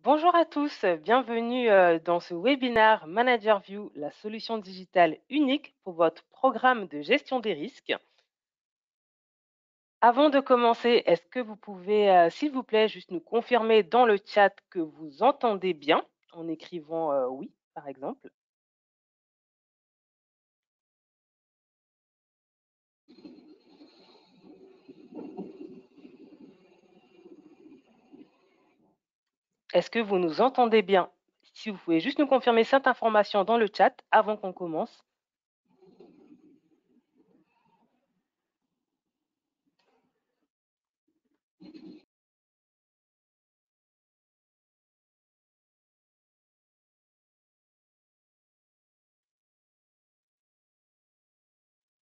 Bonjour à tous, bienvenue dans ce webinaire Manager View, la solution digitale unique pour votre programme de gestion des risques. Avant de commencer, est-ce que vous pouvez, s'il vous plaît, juste nous confirmer dans le chat que vous entendez bien en écrivant oui, par exemple. Est-ce que vous nous entendez bien? Si vous pouvez juste nous confirmer cette information dans le chat avant qu'on commence.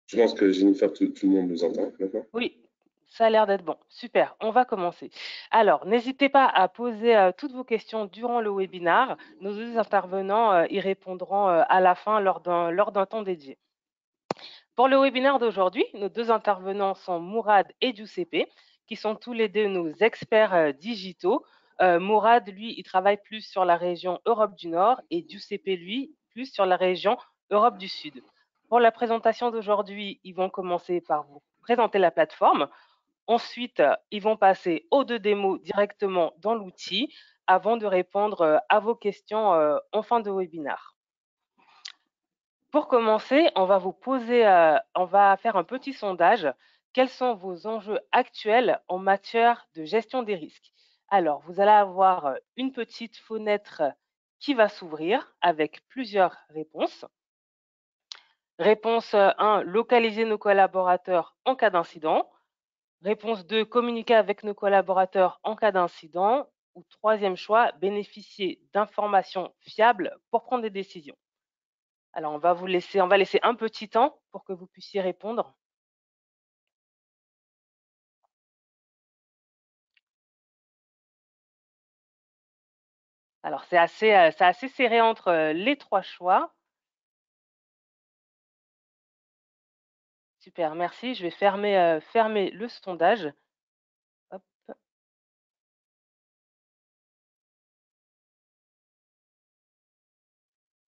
Je pense que Jennifer, tout le monde nous entend maintenant. Oui, ça a l'air d'être bon. Super, on va commencer. Alors, n'hésitez pas à poser toutes vos questions durant le webinaire. Nos deux intervenants y répondront à la fin lors d'un temps dédié. Pour le webinaire d'aujourd'hui, nos deux intervenants sont Mourad et Giuseppe, qui sont tous les deux nos experts digitaux. Mourad, lui, il travaille plus sur la région Europe du Nord et Giuseppe, lui, plus sur la région Europe du Sud. Pour la présentation d'aujourd'hui, ils vont commencer par vous présenter la plateforme. Ensuite, ils vont passer aux deux démos directement dans l'outil avant de répondre à vos questions en fin de webinaire. Pour commencer, on va faire un petit sondage. Quels sont vos enjeux actuels en matière de gestion des risques? Alors, vous allez avoir une petite fenêtre qui va s'ouvrir avec plusieurs réponses. Réponse 1, localiser nos collaborateurs en cas d'incident. Réponse 2, communiquer avec nos collaborateurs en cas d'incident. Ou troisième choix, bénéficier d'informations fiables pour prendre des décisions. Alors, on va laisser un petit temps pour que vous puissiez répondre. Alors, c'est assez serré entre les trois choix. Super, merci. Je vais fermer le sondage. Hop.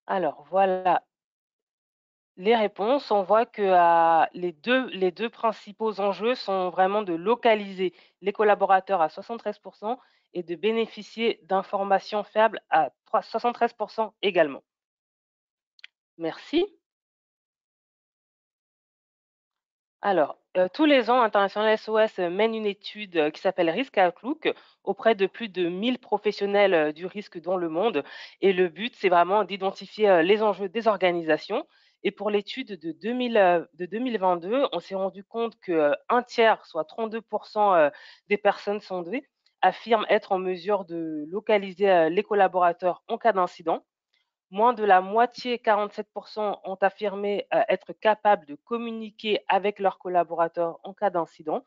Alors, voilà les réponses. On voit que les deux principaux enjeux sont vraiment de localiser les collaborateurs à 73% et de bénéficier d'informations fiables à 73% également. Merci. Alors, tous les ans, International SOS mène une étude qui s'appelle Risk Outlook auprès de plus de 1000 professionnels du risque dans le monde. Et le but, c'est vraiment d'identifier les enjeux des organisations. Et pour l'étude de 2022, on s'est rendu compte que un tiers, soit 32% des personnes sondées, affirment être en mesure de localiser les collaborateurs en cas d'incident. Moins de la moitié, 47%, ont affirmé être capables de communiquer avec leurs collaborateurs en cas d'incident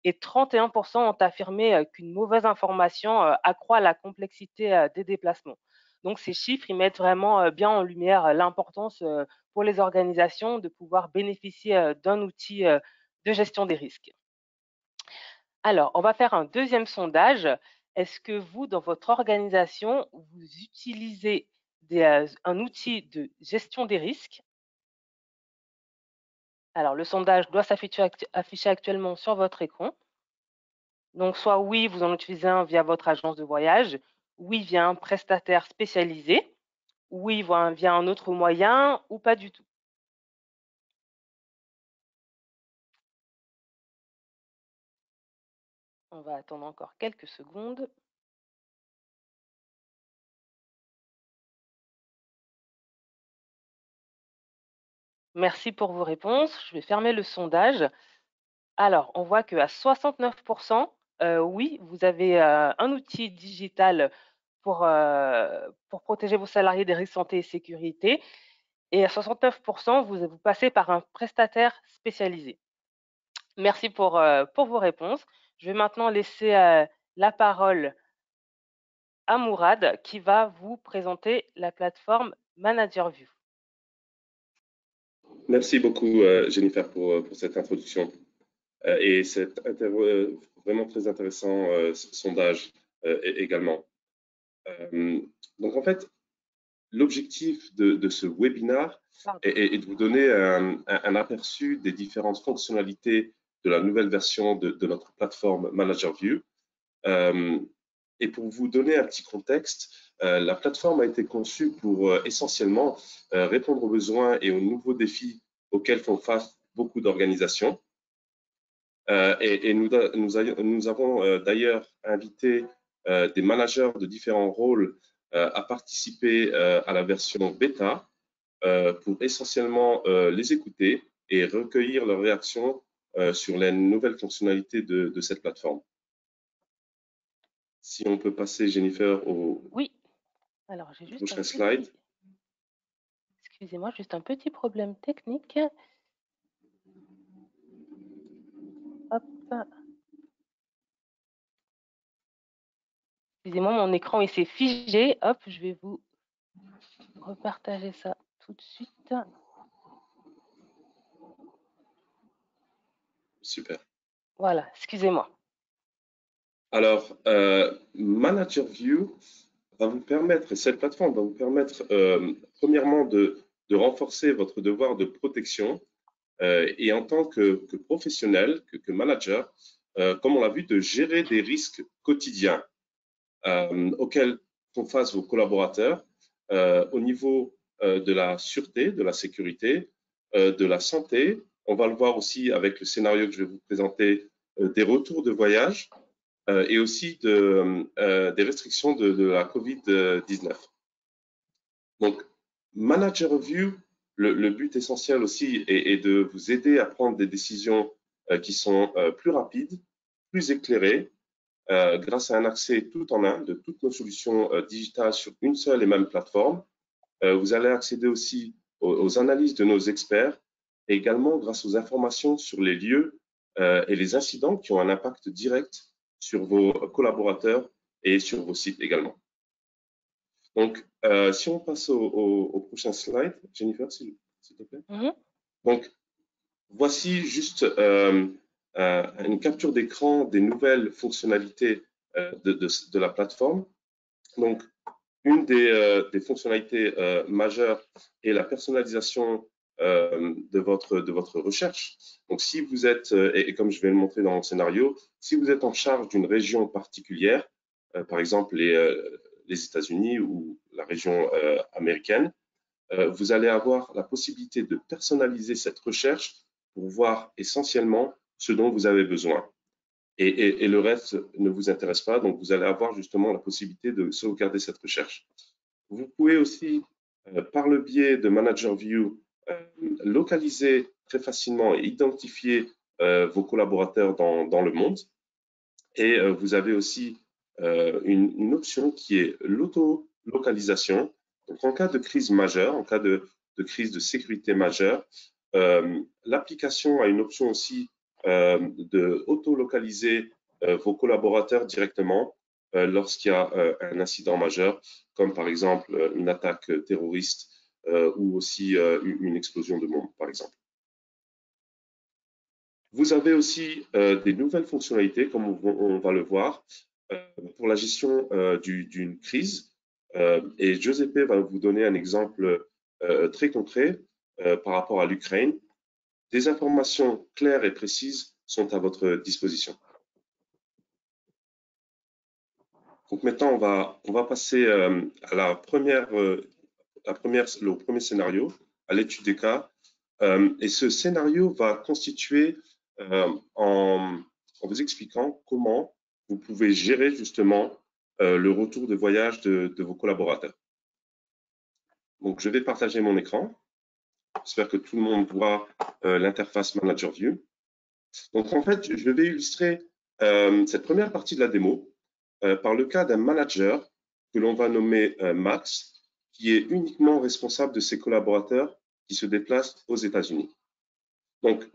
et 31% ont affirmé qu'une mauvaise information accroît la complexité des déplacements. Donc ces chiffres, ils mettent vraiment bien en lumière l'importance pour les organisations de pouvoir bénéficier d'un outil de gestion des risques. Alors, on va faire un deuxième sondage. Est-ce que vous, dans votre organisation, vous utilisez un outil de gestion des risques? Alors, le sondage doit afficher actuellement sur votre écran. Donc, soit oui, vous en utilisez un via votre agence de voyage, oui, via un prestataire spécialisé, oui, via un autre moyen ou pas du tout. On va attendre encore quelques secondes. Merci pour vos réponses. Je vais fermer le sondage. Alors, on voit qu'à 69%, oui, vous avez un outil digital pour protéger vos salariés des risques santé et sécurité. Et à 69%, vous passez par un prestataire spécialisé. Merci pour vos réponses. Je vais maintenant laisser la parole à Mourad qui va vous présenter la plateforme ManagerView. Merci beaucoup, Jennifer, pour cette introduction et cet vraiment très intéressant sondage également. Donc, en fait, l'objectif de ce webinaire Pardon. est de vous donner un aperçu des différentes fonctionnalités de la nouvelle version de notre plateforme ManagerView. Et pour vous donner un petit contexte, la plateforme a été conçue pour essentiellement répondre aux besoins et aux nouveaux défis auxquels font face beaucoup d'organisations. Et nous avons d'ailleurs invité des managers de différents rôles à participer à la version bêta pour essentiellement les écouter et recueillir leurs réactions sur les nouvelles fonctionnalités de cette plateforme. Si on peut passer, Jennifer, au Oui, alors j'ai juste un prochain slide. petit... Excusez-moi, juste un petit problème technique. Hop. Excusez-moi, mon écran il s'est figé. Hop, je vais vous repartager ça tout de suite. Super. Voilà, excusez-moi. Alors, ManagerView va vous permettre, et cette plateforme va vous permettre, premièrement, de renforcer votre devoir de protection et en tant que professionnel, que manager, comme on l'a vu, de gérer des risques quotidiens auxquels font face vos collaborateurs au niveau de la sûreté, de la sécurité, de la santé. On va le voir aussi avec le scénario que je vais vous présenter, des retours de voyage et aussi des restrictions de la COVID-19. Donc, ManagerView, le but essentiel aussi est de vous aider à prendre des décisions qui sont plus rapides, plus éclairées, grâce à un accès tout en un de toutes nos solutions digitales sur une seule et même plateforme. Vous allez accéder aussi aux analyses de nos experts et également grâce aux informations sur les lieux et les incidents qui ont un impact direct sur vos collaborateurs et sur vos sites également. Donc, si on passe au prochain slide, Jennifer, s'il te plaît. Donc, voici juste une capture d'écran des nouvelles fonctionnalités de la plateforme. Donc, une des fonctionnalités majeures est la personnalisation de votre recherche. Donc, si vous êtes, et comme je vais le montrer dans le scénario, si vous êtes en charge d'une région particulière, par exemple les États-Unis ou la région américaine, vous allez avoir la possibilité de personnaliser cette recherche pour voir essentiellement ce dont vous avez besoin. Et le reste ne vous intéresse pas, donc vous allez avoir justement la possibilité de sauvegarder cette recherche. Vous pouvez aussi, par le biais de ManagerView, localiser très facilement et identifier vos collaborateurs dans le monde. Et vous avez aussi une option qui est l'auto-localisation. Donc, en cas de crise majeure, en cas de crise de sécurité majeure, l'application a une option aussi de auto-localiser vos collaborateurs directement lorsqu'il y a un incident majeur, comme par exemple une attaque terroriste ou aussi une explosion de bombe, par exemple. Vous avez aussi des nouvelles fonctionnalités, comme on va le voir, pour la gestion d'une crise. Et Giuseppe va vous donner un exemple très concret par rapport à l'Ukraine. Des informations claires et précises sont à votre disposition. Donc maintenant, on va passer à le premier scénario, à l'étude des cas. Et ce scénario va constituer en vous expliquant comment vous pouvez gérer justement le retour de voyage de vos collaborateurs. Donc, je vais partager mon écran. J'espère que tout le monde voit l'interface ManagerView. Donc, en fait, je vais illustrer cette première partie de la démo par le cas d'un manager que l'on va nommer Max, qui est uniquement responsable de ses collaborateurs qui se déplacent aux États-Unis. Donc,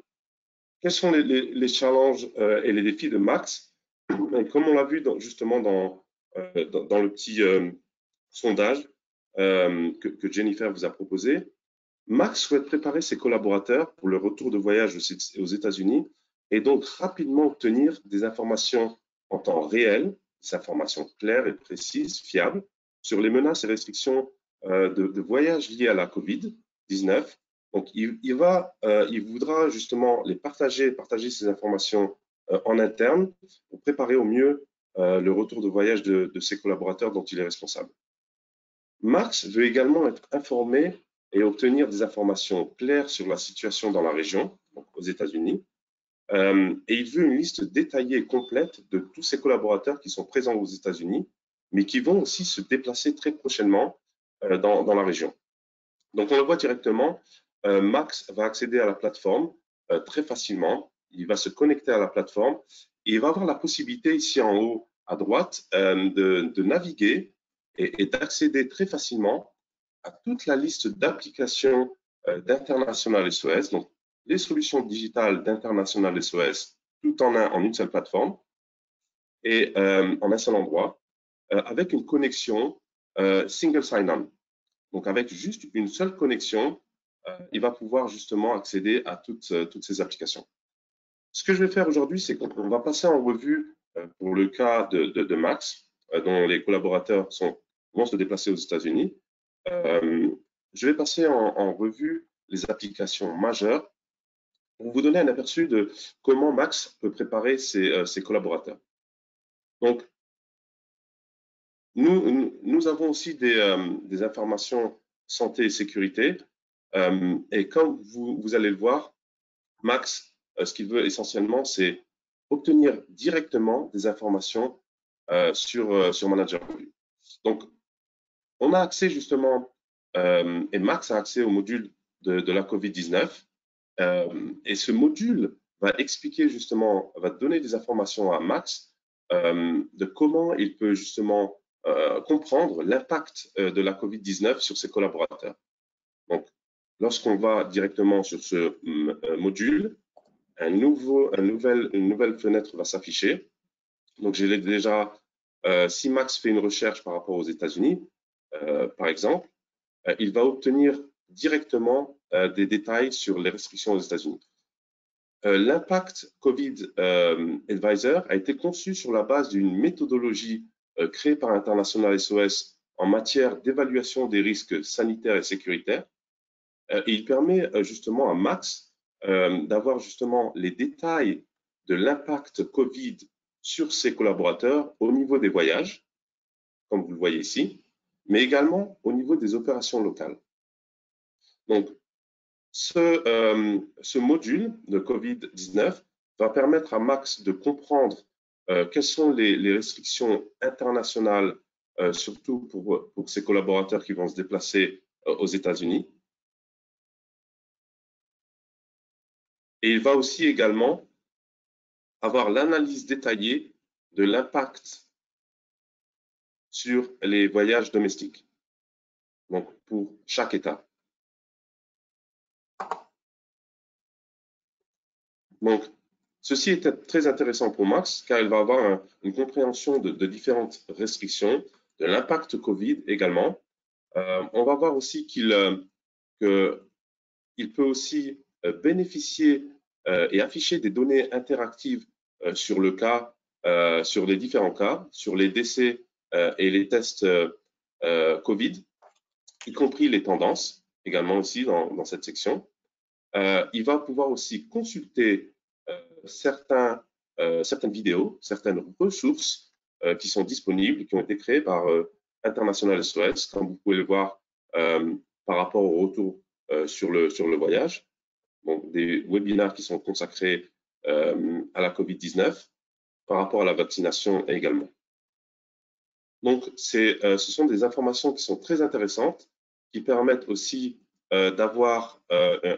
quels sont les challenges et les défis de Max? Et comme on l'a vu justement dans le petit sondage que Jennifer vous a proposé, Max souhaite préparer ses collaborateurs pour le retour de voyage aux États-Unis et donc rapidement obtenir des informations en temps réel, des informations claires et précises, fiables, sur les menaces et restrictions de voyage liées à la COVID-19. Donc, il voudra justement partager ces informations en interne pour préparer au mieux le retour de voyage de ses collaborateurs dont il est responsable. Max veut également être informé et obtenir des informations claires sur la situation dans la région, donc aux États-Unis, et il veut une liste détaillée et complète de tous ses collaborateurs qui sont présents aux États-Unis, mais qui vont aussi se déplacer très prochainement dans la région. Donc, on le voit directement, Max va accéder à la plateforme très facilement. Il va se connecter à la plateforme et il va avoir la possibilité ici en haut à droite de naviguer et d'accéder très facilement à toute la liste d'applications d'International SOS, donc les solutions digitales d'International SOS, tout en une seule plateforme et en un seul endroit, avec une connexion single sign-on. Donc, avec juste une seule connexion, il va pouvoir justement accéder à toutes ces applications. Ce que je vais faire aujourd'hui, c'est qu'on va passer en revue pour le cas de Max, dont les collaborateurs vont se déplacer aux États-Unis. Je vais passer en revue les applications majeures pour vous donner un aperçu de comment Max peut préparer ses collaborateurs. Donc, nous avons aussi des informations santé et sécurité. Et comme vous allez le voir, Max, ce qu'il veut essentiellement, c'est obtenir directement des informations sur ManagerView. Donc, on a accès justement, et Max a accès au module de la COVID-19. Et ce module va expliquer justement, va donner des informations à Max de comment il peut justement comprendre l'impact de la COVID-19 sur ses collaborateurs. Donc, lorsqu'on va directement sur ce module, une nouvelle fenêtre va s'afficher. Donc, j'ai déjà, si Max fait une recherche par rapport aux États-Unis, par exemple, il va obtenir directement des détails sur les restrictions aux États-Unis. L'impact COVID Advisor a été conçu sur la base d'une méthodologie créée par International SOS en matière d'évaluation des risques sanitaires et sécuritaires. Et il permet justement à Max d'avoir justement les détails de l'impact COVID sur ses collaborateurs au niveau des voyages, comme vous le voyez ici, mais également au niveau des opérations locales. Donc, ce module de COVID-19 va permettre à Max de comprendre quelles sont les restrictions internationales, surtout pour ses collaborateurs qui vont se déplacer aux États-Unis. Et il va aussi également avoir l'analyse détaillée de l'impact sur les voyages domestiques, donc pour chaque État. Donc, ceci est très intéressant pour Max car il va avoir une compréhension de différentes restrictions, de l'impact Covid également. On va voir aussi qu'il peut aussi bénéficier et afficher des données interactives sur le cas, sur les différents cas, sur les décès et les tests Covid, y compris les tendances également ici dans cette section. Il va pouvoir aussi consulter certaines vidéos, certaines ressources qui sont disponibles, qui ont été créées par International SOS, comme vous pouvez le voir par rapport au retour sur le voyage. Donc, des webinaires qui sont consacrés à la COVID-19 par rapport à la vaccination également. Donc, ce sont des informations qui sont très intéressantes, qui permettent aussi d'avoir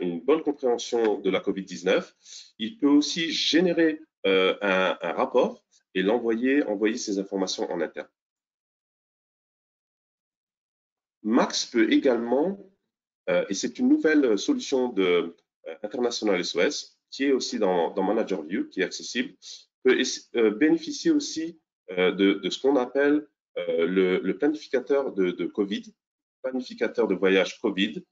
une bonne compréhension de la COVID-19. Il peut aussi générer un rapport et envoyer ces informations en interne. Max peut également, et c'est une nouvelle solution de International SOS, qui est aussi dans ManagerView, qui est accessible, peut bénéficier aussi de ce qu'on appelle le planificateur de COVID, planificateur de voyage COVID,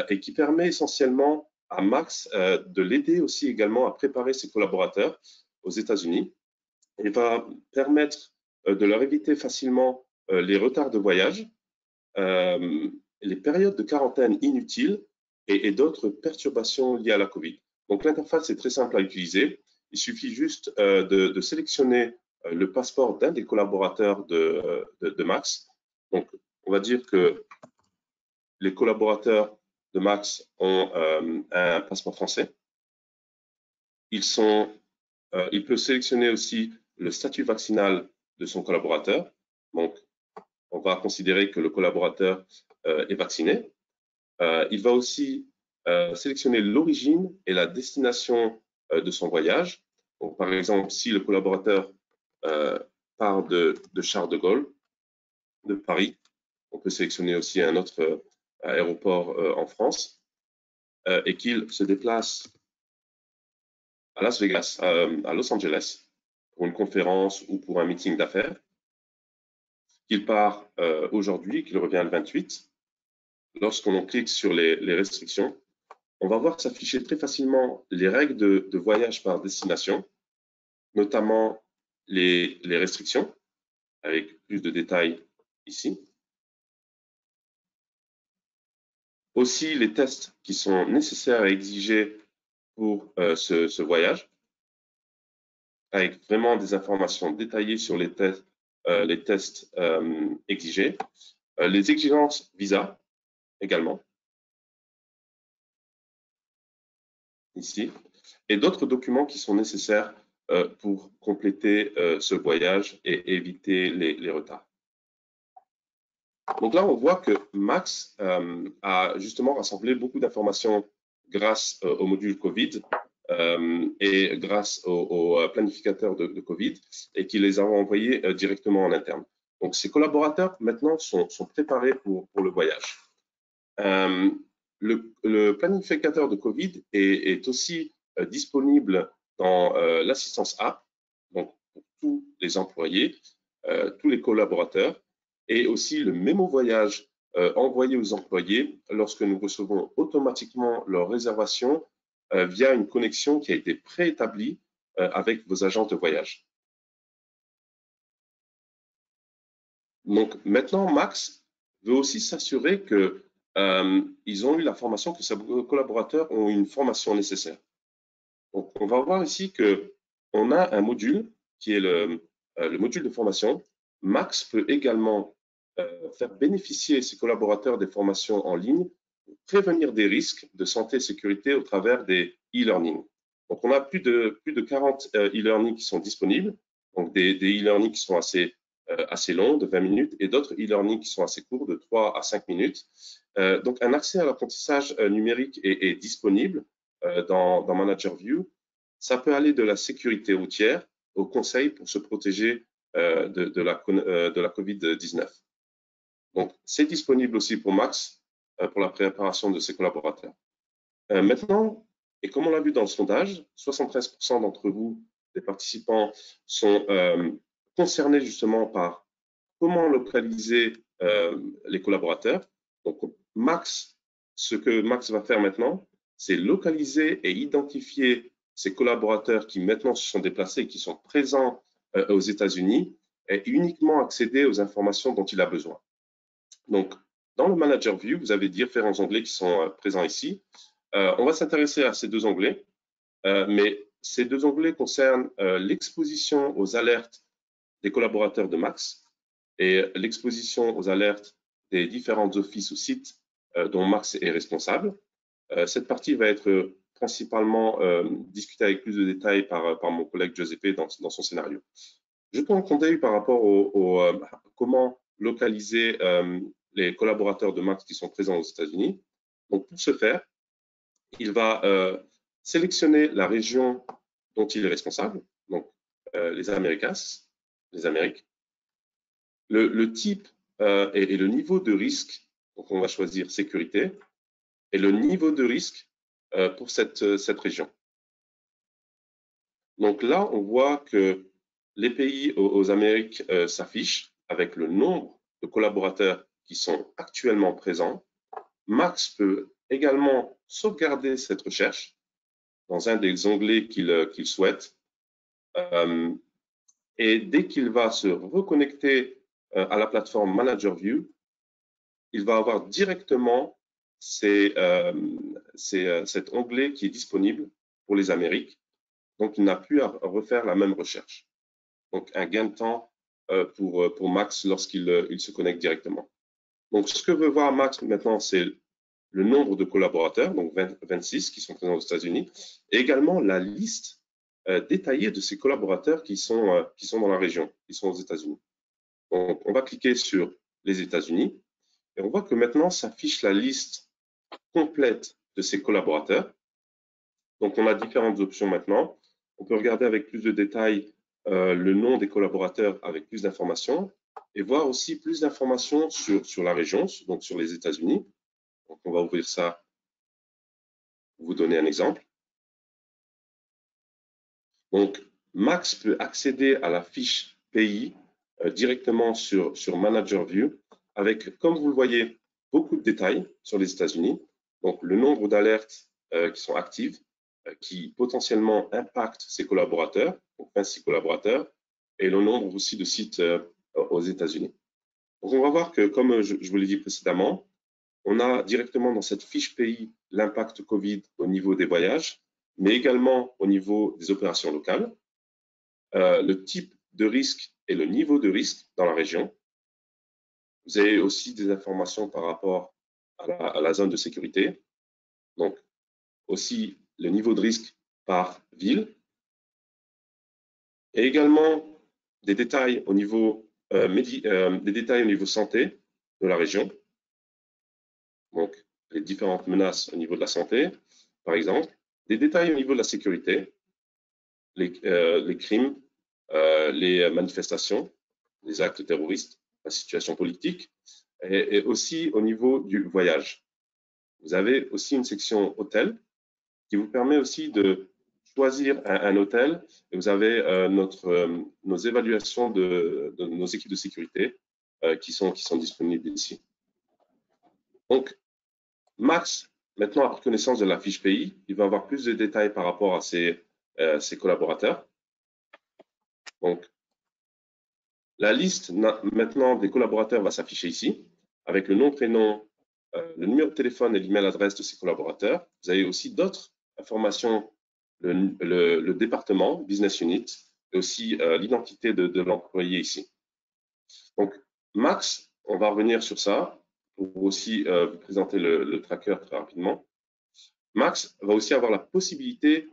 et qui permet essentiellement à Max de l'aider aussi également à préparer ses collaborateurs aux États-Unis et va permettre de leur éviter facilement les retards de voyage les périodes de quarantaine inutiles et d'autres perturbations liées à la COVID. Donc l'interface est très simple à utiliser. Il suffit juste de sélectionner le passeport d'un des collaborateurs de Max. Donc on va dire que les collaborateurs de Max ont un passeport français. Il peut sélectionner aussi le statut vaccinal de son collaborateur. Donc, on va considérer que le collaborateur est vacciné. Il va aussi sélectionner l'origine et la destination de son voyage. Donc, par exemple, si le collaborateur part de Charles de Gaulle, de Paris, on peut sélectionner aussi un autre aéroport en France et qu'il se déplace à Las Vegas, à Los Angeles, pour une conférence ou pour un meeting d'affaires, qu'il part aujourd'hui, qu'il revient le 28. Lorsqu'on clique sur les restrictions, on va voir s'afficher très facilement les règles de voyage par destination, notamment les restrictions, avec plus de détails ici. Aussi les tests qui sont nécessaires et exigés pour ce voyage, avec vraiment des informations détaillées sur les tests exigés, les exigences visa également, ici, et d'autres documents qui sont nécessaires pour compléter ce voyage et éviter les retards. Donc là, on voit que Max a justement rassemblé beaucoup d'informations grâce au module COVID et grâce au planificateur de COVID et qui les a envoyés directement en interne. Donc, ces collaborateurs, maintenant, sont préparés pour le voyage. Le planificateur de COVID est aussi disponible dans l'assistance app, donc pour tous les employés, tous les collaborateurs, et aussi le mémo voyage envoyé aux employés lorsque nous recevons automatiquement leur réservation via une connexion qui a été préétablie avec vos agences de voyage. Donc maintenant, Max veut aussi s'assurer que ils ont eu la formation, que ses collaborateurs ont eu une formation nécessaire. Donc, on va voir ici qu'on a un module qui est le module de formation. Max peut également faire bénéficier ses collaborateurs des formations en ligne pour prévenir des risques de santé et sécurité au travers des e-learning. Donc, on a plus de 40 e-learning qui sont disponibles, donc des e-learning qui sont assez longs, de 20 minutes, et d'autres e-learning qui sont assez courts, de 3 à 5 minutes. Donc, un accès à l'apprentissage numérique est disponible dans Manager View. Ça peut aller de la sécurité routière au conseil pour se protéger de la COVID-19. Donc, c'est disponible aussi pour Max pour la préparation de ses collaborateurs. Maintenant, et comme on l'a vu dans le sondage, 73% d'entre vous, des participants, sont concernés justement par comment localiser les collaborateurs. Donc, ce que Max va faire maintenant, c'est localiser et identifier ces collaborateurs qui maintenant se sont déplacés, qui sont présents aux États-Unis, et uniquement accéder aux informations dont il a besoin. Donc, dans le Manager View, vous avez différents onglets qui sont présents ici. On va s'intéresser à ces deux onglets, mais ces deux onglets concernent l'exposition aux alertes des collaborateurs de Max et l'exposition aux alertes des différents offices ou sites dont Max est responsable. Cette partie va être principalement discutée avec plus de détails par mon collègue Giuseppe dans son scénario. Jetons un coup d'œil par rapport comment localiser les collaborateurs de Max qui sont présents aux États-Unis. Donc, pour ce faire, il va sélectionner la région dont il est responsable, donc les Américas, les Amériques, le type et le niveau de risque, donc on va choisir sécurité, et le niveau de risque pour cette région. Donc là, on voit que les pays aux Amériques s'affichent avec le nombre de collaborateurs qui sont actuellement présents. Max peut également sauvegarder cette recherche dans un des onglets qu'il souhaite. Et dès qu'il va se reconnecter à la plateforme Manager View, il va avoir directement cet onglet qui est disponible pour les Amériques. Donc, il n'a plus à refaire la même recherche. Donc, un gain de temps pour Max lorsqu'il il se connecte directement. Donc, ce que veut voir Max maintenant, c'est le nombre de collaborateurs, donc 26 qui sont présents aux États-Unis, et également la liste détaillée de ces collaborateurs qui sont dans la région, qui sont aux États-Unis. Donc, on va cliquer sur les États-Unis et on voit que maintenant s'affiche la liste complète de ces collaborateurs. Donc, on a différentes options maintenant. On peut regarder avec plus de détails le nom des collaborateurs avec plus d'informations et voir aussi plus d'informations sur la région, donc sur les États-Unis. Donc, on va ouvrir ça pour vous donner un exemple. Donc, Max peut accéder à la fiche pays directement sur Manager View avec, comme vous le voyez, beaucoup de détails sur les États-Unis. Donc, le nombre d'alertes qui sont actives, qui potentiellement impactent ses collaborateurs, donc 26 collaborateurs, et le nombre aussi de sites aux États-Unis. Donc, on va voir que, comme je vous l'ai dit précédemment, on a directement dans cette fiche pays l'impact Covid au niveau des voyages, mais également au niveau des opérations locales, le type de risque et le niveau de risque dans la région. Vous avez aussi des informations par rapport à la zone de sécurité, donc aussi le niveau de risque par ville, et également des détails au niveau, des détails au niveau santé de la région, donc les différentes menaces au niveau de la santé, par exemple, des détails au niveau de la sécurité, les crimes, les manifestations, les actes terroristes, la situation politique, et aussi au niveau du voyage. Vous avez aussi une section hôtel qui vous permet aussi de choisir un hôtel et vous avez nos évaluations de nos équipes de sécurité qui sont disponibles ici. Donc, Max, maintenant, a pris connaissance de la fiche pays. Il va avoir plus de détails par rapport à ses collaborateurs. Donc, la liste maintenant des collaborateurs va s'afficher ici, avec le nom, prénom, le numéro de téléphone et l'email adresse de ces collaborateurs. Vous avez aussi d'autres informations, le département, business unit, et aussi l'identité de l'employé ici. Donc, Max, on va revenir sur ça pour aussi vous présenter le tracker très rapidement. Max va aussi avoir la possibilité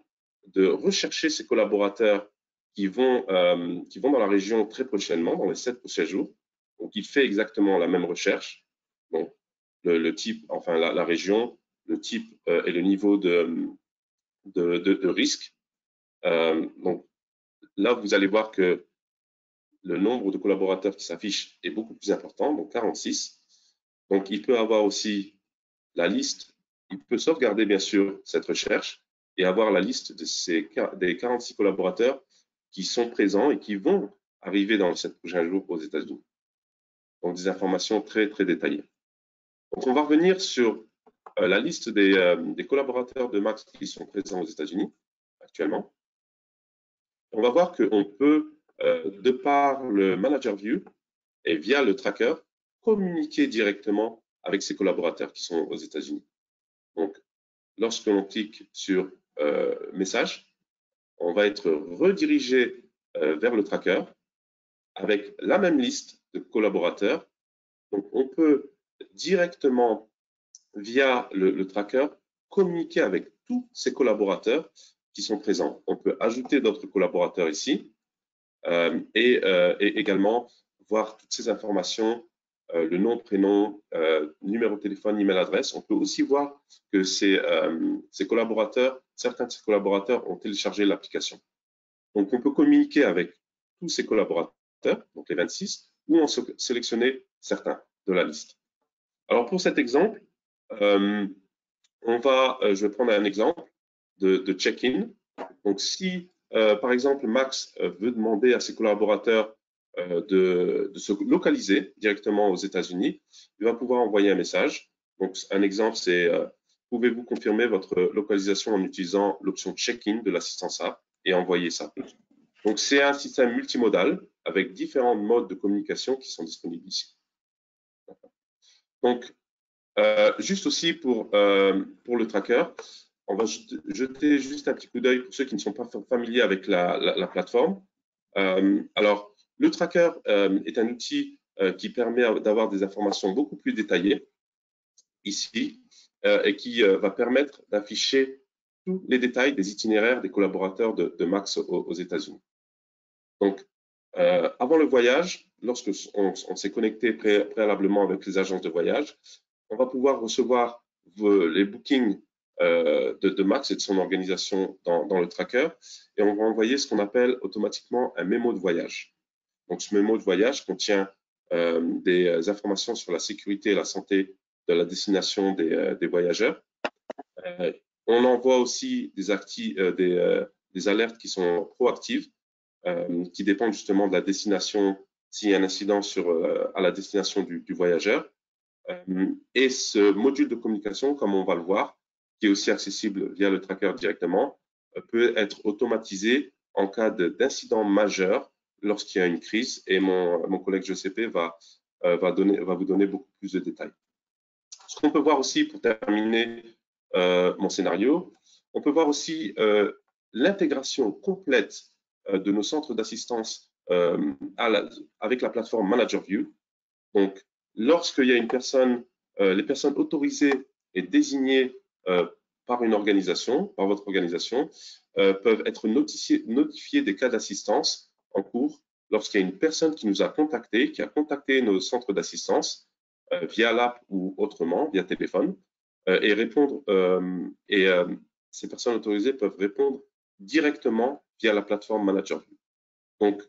de rechercher ses collaborateurs qui vont dans la région très prochainement, dans les 7 prochains jours. Donc, il fait exactement la même recherche. Donc, le type, enfin la région, le type et le niveau de risque. Donc, là, vous allez voir que le nombre de collaborateurs qui s'affiche est beaucoup plus important, donc 46. Donc, il peut avoir aussi la liste, il peut sauvegarder bien sûr cette recherche et avoir la liste des 46 collaborateurs qui sont présents et qui vont arriver dans les 7 prochains jours aux États-Unis. Donc, des informations très, très détaillées. Donc, on va revenir sur la liste des collaborateurs de Max qui sont présents aux États-Unis actuellement. On va voir qu'on peut, de par le Manager View et via le tracker, communiquer directement avec ses collaborateurs qui sont aux États-Unis. Donc, lorsque l'on clique sur message, on va être redirigé vers le tracker avec la même liste de collaborateurs. Donc, on peut directement, via le tracker, communiquer avec tous ces collaborateurs qui sont présents. On peut ajouter d'autres collaborateurs ici et également voir toutes ces informations, le nom, prénom, numéro de téléphone, email adresse. On peut aussi voir que ces collaborateurs, certains de ces collaborateurs ont téléchargé l'application. Donc, on peut communiquer avec tous ces collaborateurs, donc les 26, ou en sélectionner certains de la liste. Alors, pour cet exemple, je vais prendre un exemple de check-in. Donc, si, par exemple, Max veut demander à ses collaborateurs de se localiser directement aux États-Unis, il va pouvoir envoyer un message. Donc, un exemple, c'est pouvez-vous confirmer votre localisation en utilisant l'option check-in de l'assistance app et envoyer ça. Donc, c'est un système multimodal avec différents modes de communication qui sont disponibles ici. Donc, juste aussi pour le tracker, on va jeter juste un petit coup d'œil pour ceux qui ne sont pas familiers avec la plateforme. Alors, le tracker est un outil qui permet d'avoir des informations beaucoup plus détaillées ici et qui va permettre d'afficher tous les détails des itinéraires des collaborateurs de Max aux États-Unis. Donc, avant le voyage, lorsque on s'est connecté préalablement avec les agences de voyage, on va pouvoir recevoir les bookings de Max et de son organisation dans le tracker et on va envoyer ce qu'on appelle automatiquement un mémo de voyage. Donc, ce mémo de voyage contient des informations sur la sécurité et la santé de la destination des voyageurs. On envoie aussi des alertes qui sont proactives, qui dépendent justement de la destination, s'il y a un incident à la destination du voyageur. Et ce module de communication, comme on va le voir, qui est aussi accessible via le tracker directement, peut être automatisé en cas d'incident majeur lorsqu'il y a une crise. Et mon collègue GCP va vous donner beaucoup plus de détails. Ce qu'on peut voir aussi, pour terminer mon scénario, on peut voir aussi l'intégration complète de nos centres d'assistance avec la plateforme ManagerView. Donc, lorsqu'il y a une personne, les personnes autorisées et désignées par une organisation, par votre organisation, peuvent être notifiées des cas d'assistance en cours lorsqu'il y a une personne qui nous a contacté, qui a contacté nos centres d'assistance via l'app ou autrement, via téléphone, et répondre. Ces personnes autorisées peuvent répondre directement via la plateforme ManagerView. Donc,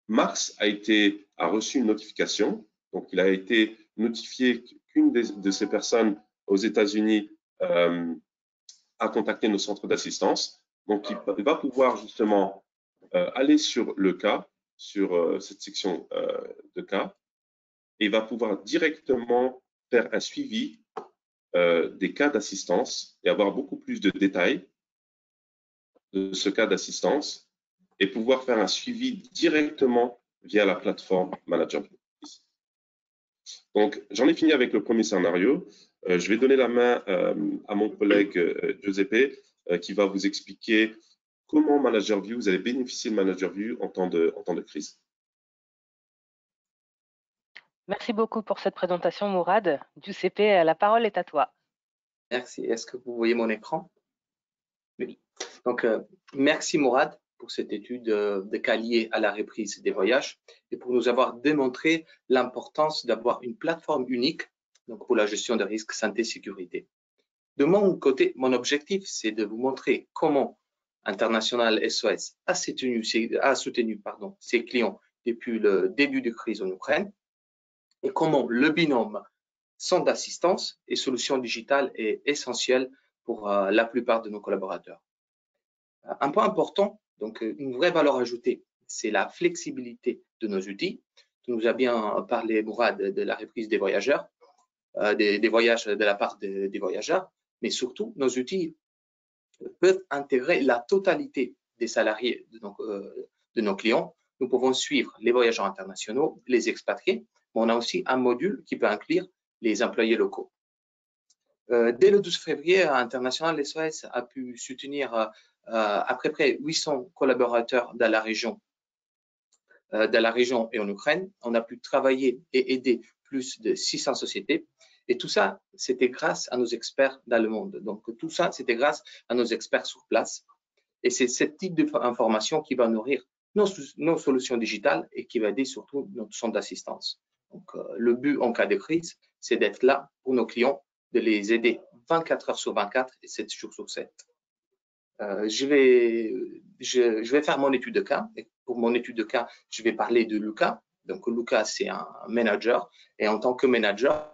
Max a reçu une notification. Donc, il a été notifié qu'une de ces personnes aux États-Unis a contacté nos centres d'assistance. Donc, il va pouvoir justement aller sur le cas, sur cette section de cas, et il va pouvoir directement faire un suivi des cas d'assistance et avoir beaucoup plus de détails de ce cas d'assistance et pouvoir faire un suivi directement via la plateforme ManagerView. Donc, j'en ai fini avec le premier scénario. Je vais donner la main à mon collègue Giuseppe qui va vous expliquer comment ManagerView, vous allez bénéficier de ManagerView en temps de crise. Merci beaucoup pour cette présentation, Mourad. Giuseppe, la parole est à toi. Merci. Est-ce que vous voyez mon écran? Oui. Donc, merci Mourad pour cette étude de cas liée à la reprise des voyages et pour nous avoir démontré l'importance d'avoir une plateforme unique donc pour la gestion des risques santé-sécurité. De mon côté, mon objectif, c'est de vous montrer comment International SOS a soutenu ses clients depuis le début de crise en Ukraine et comment le binôme centre d'assistance et solutions digitales est essentiel pour la plupart de nos collaborateurs. Un point important, donc une vraie valeur ajoutée, c'est la flexibilité de nos outils. Tu nous as bien parlé, Mourad, de la reprise des voyageurs, des voyages de la part des voyageurs, mais surtout, nos outils peuvent intégrer la totalité des salariés de nos clients. Nous pouvons suivre les voyageurs internationaux, les expatriés, mais on a aussi un module qui peut inclure les employés locaux. Dès le 12 février, International SOS a pu soutenir à peu près 800 collaborateurs dans la région et en Ukraine. On a pu travailler et aider plus de 600 sociétés. Et tout ça, c'était grâce à nos experts dans le monde. Donc, tout ça, c'était grâce à nos experts sur place. Et c'est ce type d'information qui va nourrir nos solutions digitales et qui va aider surtout notre centre d'assistance. Donc, le but en cas de crise, c'est d'être là pour nos clients, de les aider 24 heures sur 24 et 7 jours sur 7. Je vais faire mon étude de cas. Et pour mon étude de cas, je vais parler de Lucas. Donc, Lucas, c'est un manager. Et en tant que manager,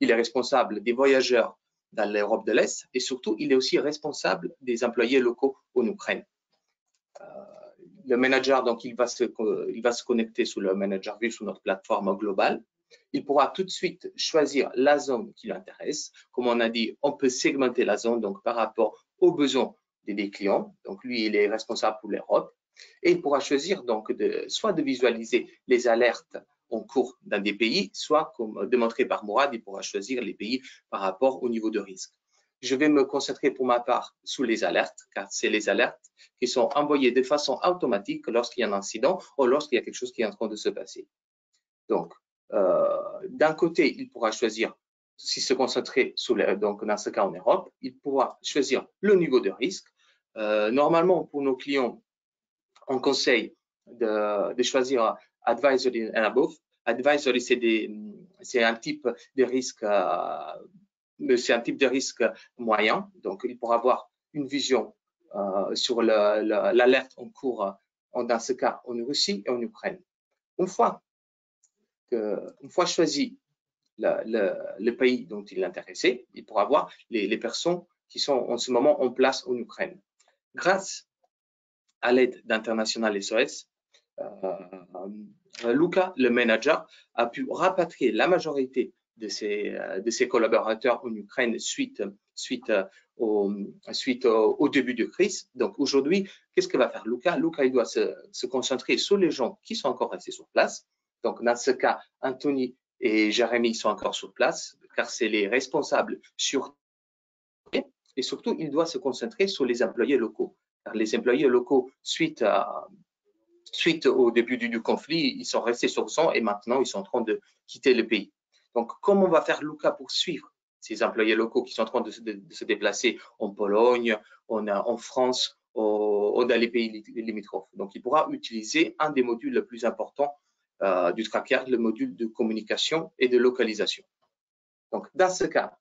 il est responsable des voyageurs dans l'Europe de l'Est et surtout, il est aussi responsable des employés locaux en Ukraine. Le manager, donc, il va se connecter sur le ManagerView sur notre plateforme globale. Il pourra tout de suite choisir la zone qui l'intéresse. Comme on a dit, on peut segmenter la zone donc par rapport aux besoins des clients. Donc, lui, il est responsable pour l'Europe. Et il pourra choisir donc soit de visualiser les alertes en cours dans des pays, soit, comme démontré par Mourad, il pourra choisir les pays par rapport au niveau de risque. Je vais me concentrer pour ma part sur les alertes, car c'est les alertes qui sont envoyées de façon automatique lorsqu'il y a un incident ou lorsqu'il y a quelque chose qui est en train de se passer. Donc, d'un côté, il pourra choisir, s'il se concentrer sur donc dans ce cas en Europe, il pourra choisir le niveau de risque. Normalement, pour nos clients, on conseille de choisir Advisory and Above. Advisory, c'est un type de risque, c'est un type de risque moyen. Donc, il pourra avoir une vision sur l'alerte en cours, dans ce cas en Russie et en Ukraine. Une fois choisi le pays dont il est intéressé, il pourra voir les personnes qui sont en ce moment en place en Ukraine. Grâce à l'aide d'International SOS, Luca, le manager, a pu rapatrier la majorité de ses collaborateurs en Ukraine suite au début de crise. Donc aujourd'hui, qu'est-ce que va faire Luca? Luca, il doit se concentrer sur les gens qui sont encore restés sur place. Donc dans ce cas, Anthony et Jérémy sont encore sur place, car c'est les responsables sur. Et surtout, il doit se concentrer sur les employés locaux. Car les employés locaux, suite au début du conflit, ils sont restés sur son et maintenant ils sont en train de quitter le pays. Donc, comment va faire Luca pour suivre ces employés locaux qui sont en train de se déplacer en Pologne, en France, ou dans les pays limitrophes? Donc, il pourra utiliser un des modules les plus importants du tracker, le module de communication et de localisation. Donc, dans ce cas,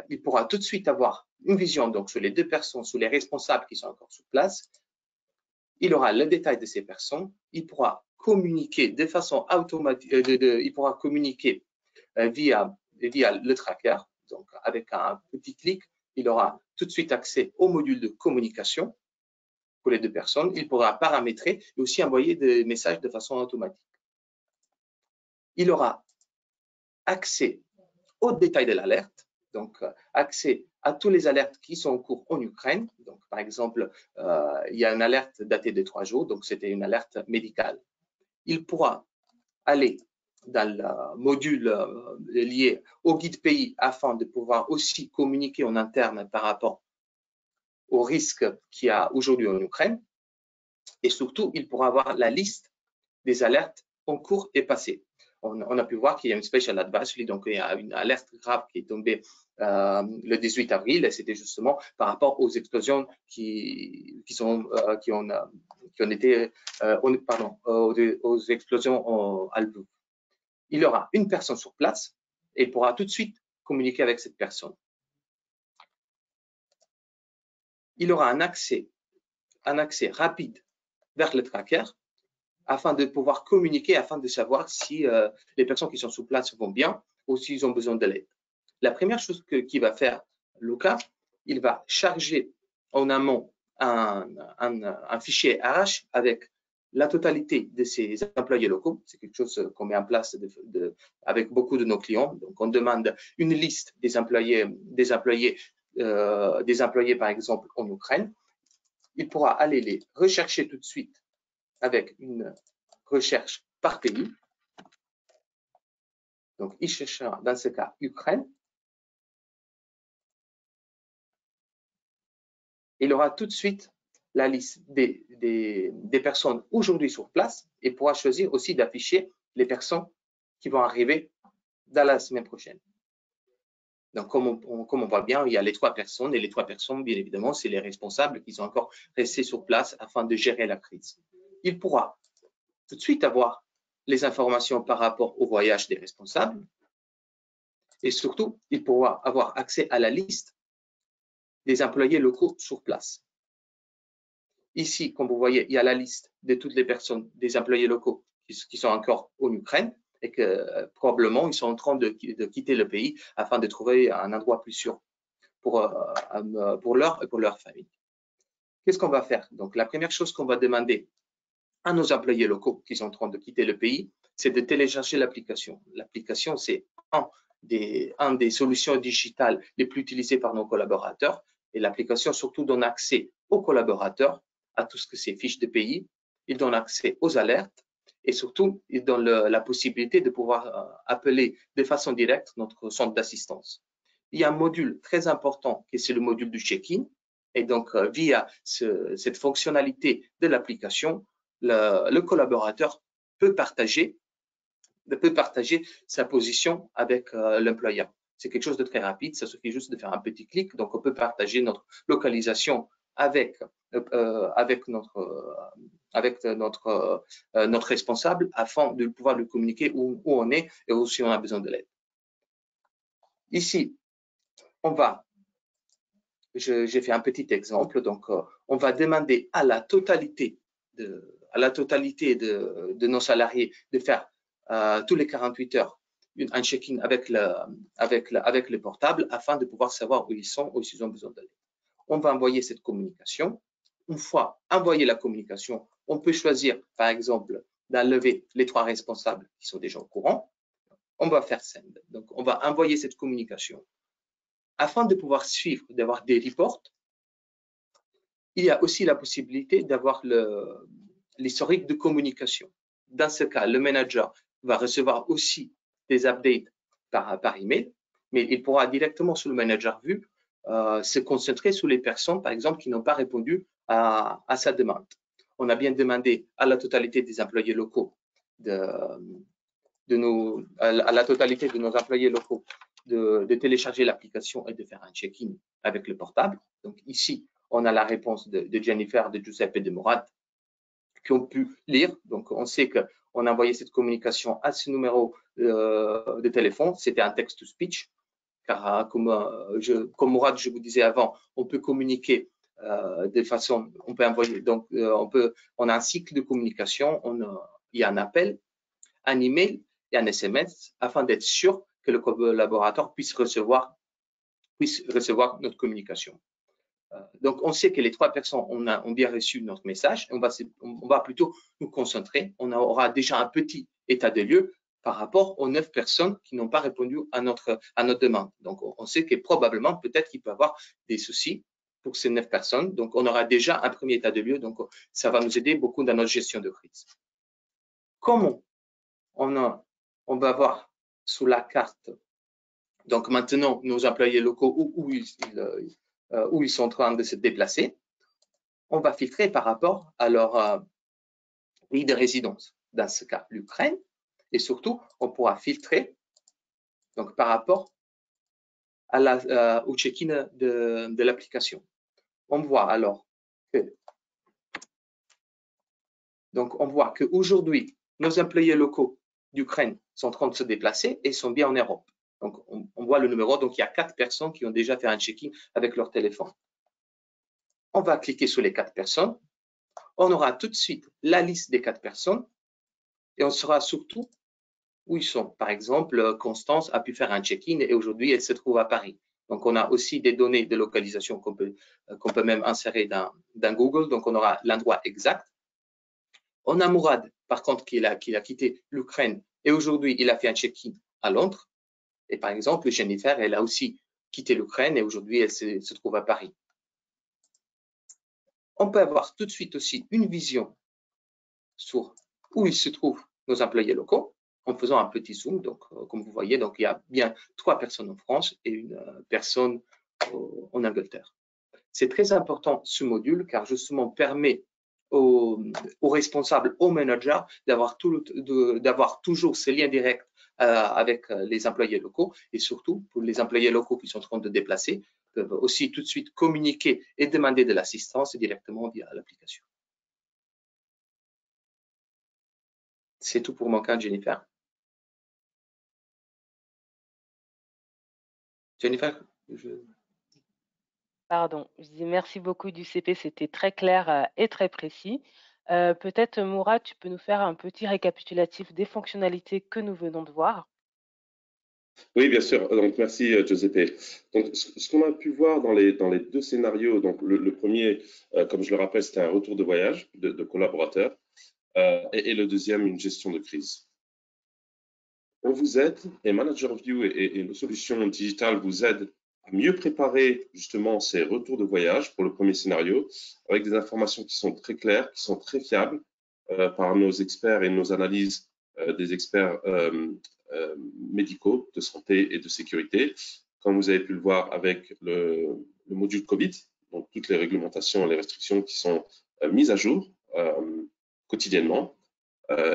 il pourra tout de suite avoir une vision donc, sur les deux personnes, sur les responsables qui sont encore sur place. Il aura le détail de ces personnes. Il pourra communiquer de façon automatique, il pourra communiquer via le tracker. Donc, avec un petit clic, il aura tout de suite accès au module de communication pour les deux personnes. Il pourra paramétrer et aussi envoyer des messages de façon automatique. Il aura accès aux détails de l'alerte, donc accès à tous les alertes qui sont en cours en Ukraine. Donc, par exemple, il y a une alerte datée de 3 jours, donc c'était une alerte médicale. Il pourra aller dans le module lié au guide pays afin de pouvoir aussi communiquer en interne par rapport au risque qu'il y a aujourd'hui en Ukraine. Et surtout, il pourra avoir la liste des alertes en cours et passées. On a pu voir qu'il y a une special advisory, donc il y a une alerte grave qui est tombée le 18 avril, et c'était justement par rapport aux explosions qui ont été, aux explosions à Lviv. Il y aura une personne sur place et il pourra tout de suite communiquer avec cette personne. Il aura un accès rapide vers le tracker afin de pouvoir communiquer, afin de savoir si les personnes qui sont sur place vont bien ou s'ils ont besoin de l'aide. La première chose qu'il va faire, Luca, il va charger en amont un fichier RH avec la totalité de ses employés locaux. C'est quelque chose qu'on met en place avec beaucoup de nos clients. Donc, on demande une liste des employés, par exemple, en Ukraine. Il pourra aller les rechercher tout de suite avec une recherche par pays. Donc, il cherchera dans ce cas Ukraine. Il aura tout de suite la liste des personnes aujourd'hui sur place et pourra choisir aussi d'afficher les personnes qui vont arriver dans la semaine prochaine. Donc, comme on voit bien, il y a les 3 personnes et les 3 personnes, bien évidemment, c'est les responsables qui sont encore restés sur place afin de gérer la crise. Il pourra tout de suite avoir les informations par rapport au voyage des responsables et surtout, il pourra avoir accès à la liste des employés locaux sur place. Ici, comme vous voyez, il y a la liste de toutes les personnes, des employés locaux qui sont encore en Ukraine et que probablement ils sont en train de quitter le pays afin de trouver un endroit plus sûr pour leur et pour leur famille. Qu'est-ce qu'on va faire? Donc, la première chose qu'on va demander à nos employés locaux qui sont en train de quitter le pays, c'est de télécharger l'application. L'application, c'est un des solutions digitales les plus utilisées par nos collaborateurs. Et l'application surtout donne accès aux collaborateurs à tout ce que c'est fiches de pays. Il donne accès aux alertes Et surtout, il donne la possibilité de pouvoir appeler de façon directe notre centre d'assistance. Il y a un module très important qui est le module du check-in. Et donc, via cette fonctionnalité de l'application, le collaborateur peut partager sa position avec l'employeur. C'est quelque chose de très rapide, ça suffit juste de faire un petit clic. Donc, on peut partager notre localisation avec notre responsable afin de pouvoir lui communiquer où on est et où si on a besoin de l'aide. Ici, j'ai fait un petit exemple. Donc, on va demander à la totalité de nos salariés de faire tous les 48 heures un check-in avec le portable afin de pouvoir savoir où ils sont, où ils ont besoin d'aide. On va envoyer cette communication. Une fois envoyé la communication, on peut choisir, par exemple, d'enlever les 3 responsables qui sont déjà au courant. On va faire send. Donc, on va envoyer cette communication. Afin de pouvoir suivre, d'avoir des reports, il y a aussi la possibilité d'avoir l'historique de communication. Dans ce cas, le manager va recevoir aussi des updates par email, mais il pourra directement sur le manager vue se concentrer sur les personnes, par exemple, qui n'ont pas répondu à sa demande. On a bien demandé à la totalité des employés locaux à la totalité de nos employés locaux de télécharger l'application et de faire un check-in avec le portable. Donc ici, on a la réponse de Jennifer, de Giuseppe et de Mourad qui ont pu lire. Donc on sait qu'on a envoyé cette communication à ce numéro de téléphone. C'était un text-to-speech. Car comme Mourad, je vous disais avant, on peut communiquer de façon, on peut envoyer, donc on a un cycle de communication, il y a un appel, un email et un SMS afin d'être sûr que le collaborateur puisse recevoir notre communication. Donc, on sait que les 3 personnes ont bien reçu notre message. On va plutôt nous concentrer. On aura déjà un petit état de lieu par rapport aux 9 personnes qui n'ont pas répondu à notre demande. Donc, on sait que probablement, peut-être qu'il peut y avoir des soucis pour ces 9 personnes. Donc, on aura déjà un premier état de lieu. Donc, ça va nous aider beaucoup dans notre gestion de crise. Comment on va voir sous la carte, donc maintenant, nos employés locaux où ils sont en train de se déplacer, on va filtrer par rapport à leur pays de résidence. Dans ce cas, l'Ukraine. Et surtout, on pourra filtrer donc, par rapport au check-in de l'application. On voit alors qu'aujourd'hui, nos employés locaux d'Ukraine sont en train de se déplacer et sont bien en Europe. Donc, on voit le numéro. Donc, il y a 4 personnes qui ont déjà fait un check-in avec leur téléphone. On va cliquer sur les 4 personnes. On aura tout de suite la liste des 4 personnes et on saura surtout où ils sont. Par exemple, Constance a pu faire un check-in et aujourd'hui, elle se trouve à Paris. Donc, on a aussi des données de localisation qu'on peut même insérer dans Google. Donc, on aura l'endroit exact. On a Mourad, par contre, qui a quitté l'Ukraine et aujourd'hui, il a fait un check-in à Londres. Et par exemple, Jennifer, elle a aussi quitté l'Ukraine et aujourd'hui, elle se trouve à Paris. On peut avoir tout de suite aussi une vision sur où ils se trouvent nos employés locaux en faisant un petit zoom. Donc, comme vous voyez, donc, il y a bien 3 personnes en France et une personne en Angleterre. C'est très important ce module car justement permet aux responsables, aux managers d'avoir toujours ce lien direct avec les employés locaux et surtout pour les employés locaux qui sont en train de déplacer peuvent aussi tout de suite communiquer et demander de l'assistance directement via l'application. C'est tout pour mon cas, Jennifer. Jennifer, Pardon, je dis merci beaucoup du CP, c'était très clair et très précis. Peut-être, Mourad, tu peux nous faire un petit récapitulatif des fonctionnalités que nous venons de voir? Oui, bien sûr. Donc, merci, Giuseppe. Donc, ce qu'on a pu voir dans les 2 scénarios, donc le premier, comme je le rappelle, c'était un retour de voyage de collaborateurs, et le deuxième, une gestion de crise. On vous aide, et ManagerView et nos solutions digitales vous aident à mieux préparer justement ces retours de voyage pour le premier scénario, avec des informations qui sont très claires, qui sont très fiables, par nos experts et nos analyses des experts médicaux de santé et de sécurité. Comme vous avez pu le voir avec le module Covid, donc toutes les réglementations et les restrictions qui sont mises à jour quotidiennement.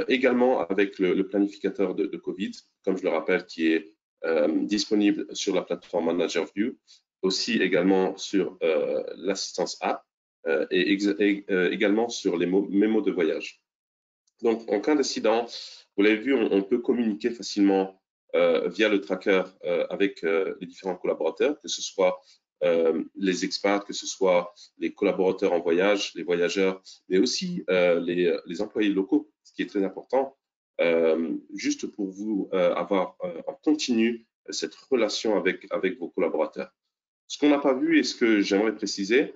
Également avec le planificateur de Covid, comme je le rappelle, qui est disponible sur la plateforme ManagerView, aussi également sur l'assistance app et également sur les mémos de voyage. Donc, en cas d'incident, vous l'avez vu, on peut communiquer facilement via le tracker avec les différents collaborateurs, que ce soit les expats, que ce soit les collaborateurs en voyage, les voyageurs, mais aussi les employés locaux, ce qui est très important, juste pour vous avoir en continu cette relation avec vos collaborateurs. Ce qu'on n'a pas vu et ce que j'aimerais préciser,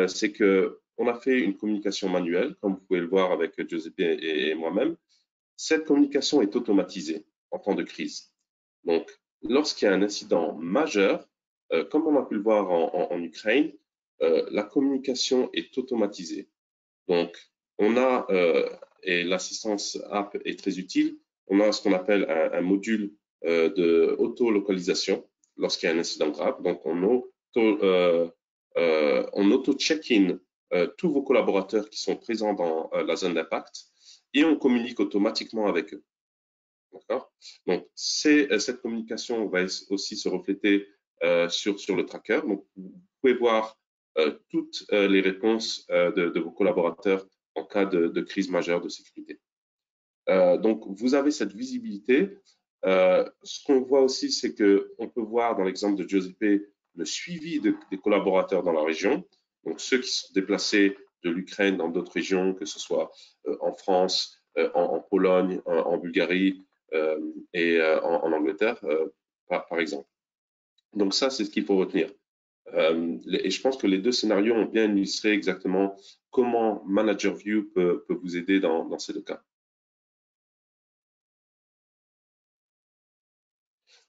c'est qu'on a fait une communication manuelle, comme vous pouvez le voir avec Giuseppe et moi-même. Cette communication est automatisée en temps de crise. Donc, lorsqu'il y a un incident majeur, comme on a pu le voir en Ukraine, la communication est automatisée. Donc, on a, et l'assistance app est très utile, on a ce qu'on appelle un module de auto-localisation lorsqu'il y a un incident grave. Donc, on auto-check-in tous vos collaborateurs qui sont présents dans la zone d'impact et on communique automatiquement avec eux. D'accord? Donc, cette communication va aussi se refléter sur le tracker. Donc, vous pouvez voir toutes les réponses de vos collaborateurs en cas de crise majeure de sécurité. Donc, vous avez cette visibilité. Ce qu'on voit aussi, c'est qu'on peut voir dans l'exemple de Giuseppe le suivi des collaborateurs dans la région. Donc, ceux qui sont déplacés de l'Ukraine dans d'autres régions, que ce soit en France, en Pologne, en Bulgarie et en Angleterre, par exemple. Donc, ça, c'est ce qu'il faut retenir. Et je pense que les deux scénarios ont bien illustré exactement comment ManagerView peut vous aider dans ces deux cas.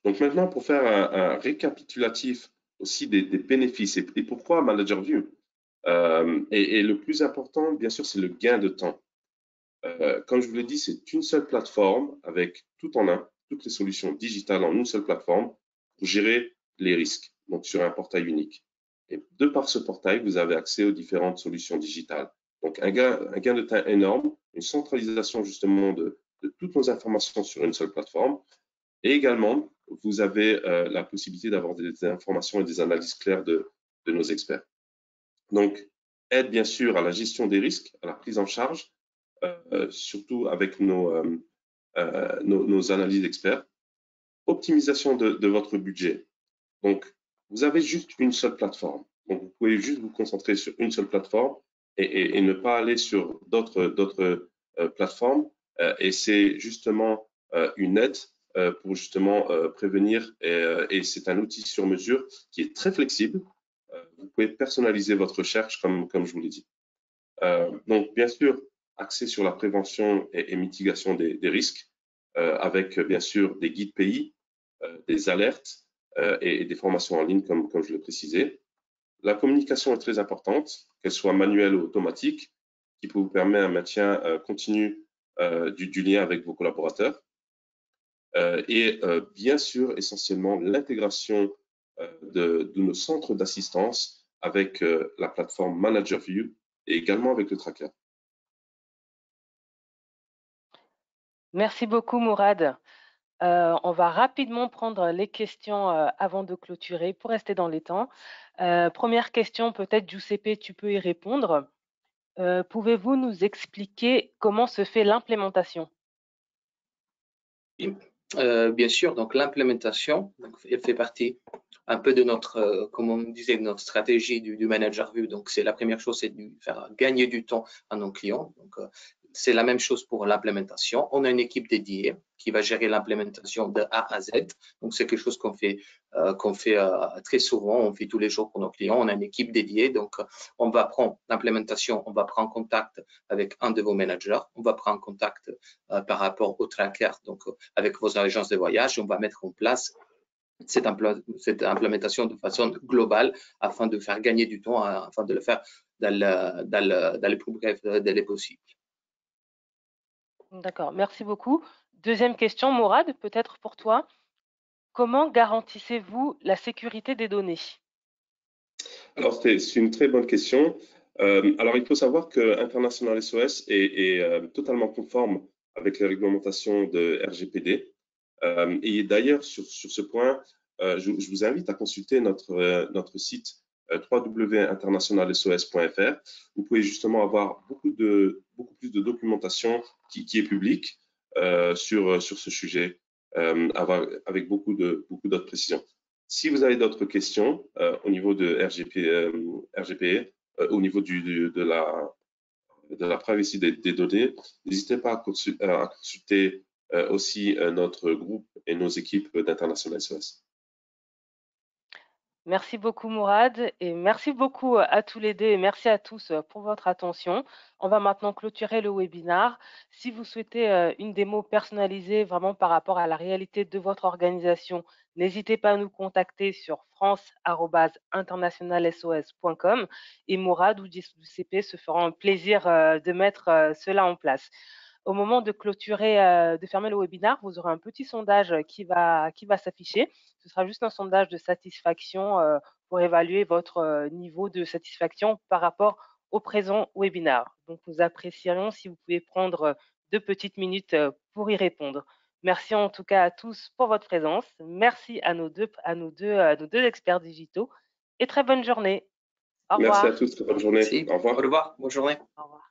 Donc maintenant, pour faire un récapitulatif aussi des bénéfices et pourquoi ManagerView, et le plus important, bien sûr, c'est le gain de temps. Comme je vous l'ai dit, c'est une seule plateforme avec tout en un, toutes les solutions digitales en une seule plateforme pour gérer les risques, donc sur un portail unique. Et de par ce portail, vous avez accès aux différentes solutions digitales. Donc un gain de temps énorme, une centralisation justement de toutes nos informations sur une seule plateforme. Et également, vous avez la possibilité d'avoir des informations et des analyses claires de nos experts. Donc, aide bien sûr à la gestion des risques, à la prise en charge, surtout avec nos analyses d'experts. Optimisation de votre budget. Donc, vous avez juste une seule plateforme. Donc, vous pouvez juste vous concentrer sur une seule plateforme et ne pas aller sur d'autres plateformes. Et c'est justement une aide pour justement prévenir. Et c'est un outil sur mesure qui est très flexible. Vous pouvez personnaliser votre recherche comme je vous l'ai dit. Donc, bien sûr, axé sur la prévention et mitigation des risques, avec bien sûr des guides pays, des alertes et des formations en ligne, comme je l'ai précisé. La communication est très importante, qu'elle soit manuelle ou automatique, qui peut vous permettre un maintien continu du lien avec vos collaborateurs. Et bien sûr, essentiellement, l'intégration de nos centres d'assistance avec la plateforme ManagerView et également avec le tracker. Merci beaucoup, Mourad. On va rapidement prendre les questions avant de clôturer pour rester dans les temps. Première question, peut-être Giuseppe, tu peux y répondre. Pouvez-vous nous expliquer comment se fait l'implémentation? Bien sûr, donc l'implémentation, elle fait partie un peu de notre, comme on disait, de notre stratégie du ManagerView. Donc, c'est la première chose, c'est de faire gagner du temps à nos clients. Donc, c'est la même chose pour l'implémentation. On a une équipe dédiée qui va gérer l'implémentation de A à Z. Donc, c'est quelque chose qu'on fait très souvent. On fait tous les jours pour nos clients. On a une équipe dédiée. Donc, on va prendre l'implémentation, on va prendre contact avec un de vos managers. On va prendre contact par rapport au tracker, donc avec vos agences de voyage. On va mettre en place cette implémentation de façon globale afin de faire gagner du temps, afin de le faire dans le plus bref délai possible. D'accord, merci beaucoup. Deuxième question, Mourad, peut-être pour toi. Comment garantissez-vous la sécurité des données? Alors, c'est une très bonne question. Alors, il faut savoir que International SOS est totalement conforme avec les réglementations de RGPD. Et d'ailleurs, sur ce point, je vous invite à consulter notre site www.internationalsos.fr. Vous pouvez justement avoir beaucoup plus de documentation qui est publique sur ce sujet, avec beaucoup d'autres précisions. Si vous avez d'autres questions au niveau de RGPD, au niveau de la privacy des données, n'hésitez pas à consulter aussi notre groupe et nos équipes d'International SOS. Merci beaucoup Mourad et merci beaucoup à tous les deux et merci à tous pour votre attention. On va maintenant clôturer le webinaire. Si vous souhaitez une démo personnalisée vraiment par rapport à la réalité de votre organisation, n'hésitez pas à nous contacter sur france@internationalsos.com et Mourad ou JCP se feront un plaisir de mettre cela en place. Au moment de clôturer, de fermer le webinaire, vous aurez un petit sondage qui va s'afficher. Ce sera juste un sondage de satisfaction pour évaluer votre niveau de satisfaction par rapport au présent webinaire. Donc, nous apprécierions si vous pouvez prendre 2 petites minutes pour y répondre. Merci en tout cas à tous pour votre présence. Merci à nos deux experts digitaux et très bonne journée. Au Merci à revoir. tous, très bonne journée. Merci. Au revoir. Au revoir. Bonne journée. Au revoir.